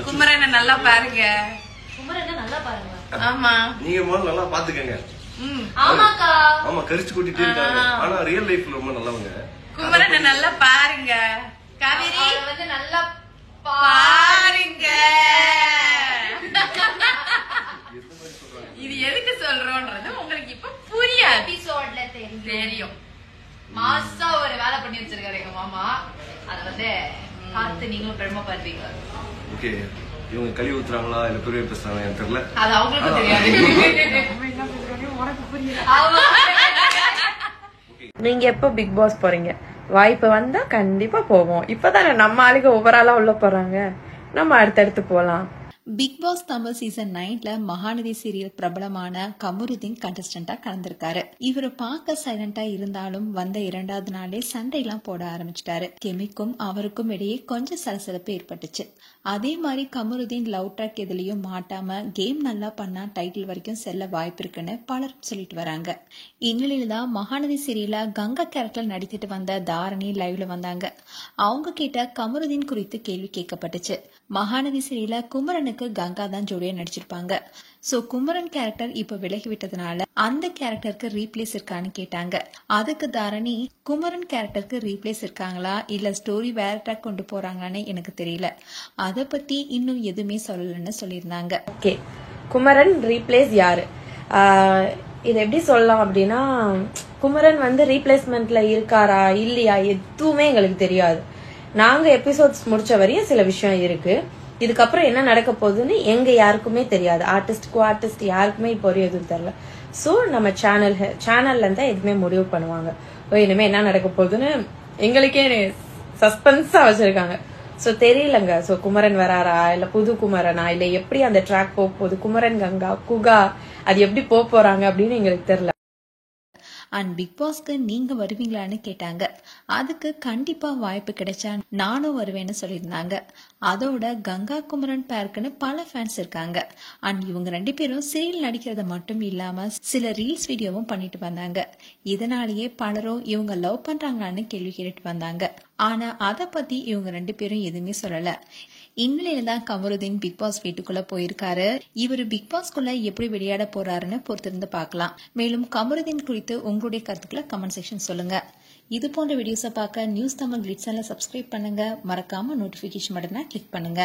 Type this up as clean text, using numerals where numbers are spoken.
குமரனை நல்லா பாருங்க. குமரனை நல்லா பாருங்க. ஆமா நீங்க முதல்ல நல்லா பாத்துக்கங்க. ஆமாக்கா. ஆமா கரிச்சு கூட்டிட்டே இருக்காங்க. ஆனா ரியல் லைஃப்ல ரொம்ப நல்லவங்க. குமரனை நல்லா பாருங்க. காவேரி வந்து நல்லா பாருங்க. இது எதுக்கு சொல்றோம்ன்றது உங்களுக்கு இப்ப புரியாது. எபிசோட்ல தெரியும். மாசா ஒரு வேலை பண்ணி வச்சிருக்காரு எங்க மாமா. அத வந்து பார்த்து நீங்களும் பெருமைப்படுறீங்க. ஓகே இவங்க கழுவி ஊத்துறாங்களா இல்ல பெரிய பேசுறாங்க எனக்கு தெரியல. அது அவங்களுக்கும் தெரியாது. நீங்க எப்போ பிக் பாஸ் போறீங்க? வாய்ப்பு வந்தா கண்டிப்பா போவோம். இப்பதானே நம்ம ஆளுங்க ஓவராலா உள்ள போறாங்க, நம்ம அடுத்தடுத்து போலாம். பிக் பாஸ் தமிழ் சீசன் 9ல மகாநதி சீரியல் பிரபலமான கமருதீன் கண்டஸ்டன்டா கலந்திருக்காரு. இவரு பார்க்க சைலண்டா இருந்தாலும் வந்த 2வது நாளே சண்டையெல்லாம் போட ஆரம்பிச்சிட்டாரு. கெமிக்கும் அவருக்கும் இடையே கொஞ்சம் சலசலப்பு ஏற்பட்டுச்சு. அதே மாதிரி கமருதீன் லவ் ட்ராக் எதுலயும் மாட்டாம கேம் நல்லா பண்ணா டைட்டில் வரைக்கும் செல்ல வாய்ப்பு இருக்குன்னு பலரும் சொல்லிட்டு வராங்க. இந்நிலையில தான் மகாநதி சீரியல்ல கங்கா கேரக்டர் நடித்துட்டு வந்த தாரணி லைவ்ல வந்தாங்க. அவங்க கிட்ட கமருதீன் குறித்து கேள்வி கேட்கப்பட்டுச்சு. மகாநதி சீரியல்ல குமரனுக்கு கங்கா தான் ஜோடியா நடிச்சிருப்பாங்க. சோ குமரன் கேரக்டர் இப்ப விலகி விட்டதுனால அந்த கேரக்டருக்கு ரீப்ளேஸ் இருக்கான்னு கேட்டாங்க. அதுக்கு தாரணி குமரன் கேரக்டருக்கு ரீப்ளேஸ் இருக்காங்களா இல்ல ஸ்டோரி வேற ட்ராக் கொண்டு போறாங்களான்னு எனக்கு தெரியல, அத பத்தி இன்னும் எதுவுமே சொல்லலன்னு சொல்லியிருந்தாங்க. ஓகே, குமரன் ரீப்ளேஸ் யாரு? இது எப்படி சொல்லலாம் அப்படின்னா, குமரன் வந்து ரீப்ளேஸ்மெண்ட்ல இருக்காரா இல்லையா எதுவுமே எங்களுக்கு தெரியாது. நாங்க எபிசோட்ஸ் முடிச்ச வரையும் சில விஷயம் இருக்கு. இதுக்கப்புறம் என்ன நடக்க போகுதுன்னு எங்க யாருக்குமே தெரியாது. ஆர்டிஸ்ட் யாருக்குமே இப்போ ஒரு எதுவும் தெரியல. சோ நம்ம சேனல்ல இருந்தா எதுவுமே முடிவு பண்ணுவாங்க. இனிமே என்ன நடக்க போகுதுன்னு எங்களுக்கே சஸ்பென்ஸா வச்சிருக்காங்க. சோ தெரியலங்க. சோ குமரன் வராரா இல்ல புது குமரனா இல்ல எப்படி அந்த ட்ராக் போகுது, குமரன் கங்கா குகா அது எப்படி போறாங்க அப்படின்னு எங்களுக்கு தெரியல. அண்ட் பிக் பாஸ்க்கு நீங்க வருவீங்களான்னு கேட்டாங்க. அதுக்கு கண்டிப்பா வாய்ப்பு கிடைச்சா நானும் வருவேன்னு சொல்லியிருந்தாங்க. அதோட கங்கா குமரன் பேருக்குன்னு பல ஃபேன்ஸ் இருக்காங்க. அண்ட் இவங்க 2 பேரும் சீரியல் நடிக்கிறத மட்டும் இல்லாம சில ரீல்ஸ் வீடியோவும் பண்ணிட்டு வந்தாங்க. இதனாலேயே பலரும் இவங்க லவ் பண்றாங்களான்னு கேள்வி கேட்டுட்டு வந்தாங்க. ஆனா அத பத்தி இவங்க 2 பேரும் எதுவுமே சொல்லல. இந்நிலையில தான் கமருதீன் பிக் பாஸ் வீட்டுக்குள்ள போயிருக்காரு. இவரு பிக் பாஸ்குள்ள எப்படி விளையாட போறாருன்னு பொறுத்திருந்து பார்க்கலாம். மேலும் கமருதீன் குறித்து உங்களுடைய கருத்துக்களை கமெண்ட் செக்ஷன் சொல்லுங்க. இது போன்ற வீடியோஸை பார்க்க நியூஸ் தமிழ் கிளிட்ஸ் சேனலை சப்ஸ்கிரைப் பண்ணுங்க. மறக்காம நோட்டிபிகேஷன் பட்டனை கிளிக் பண்ணுங்க.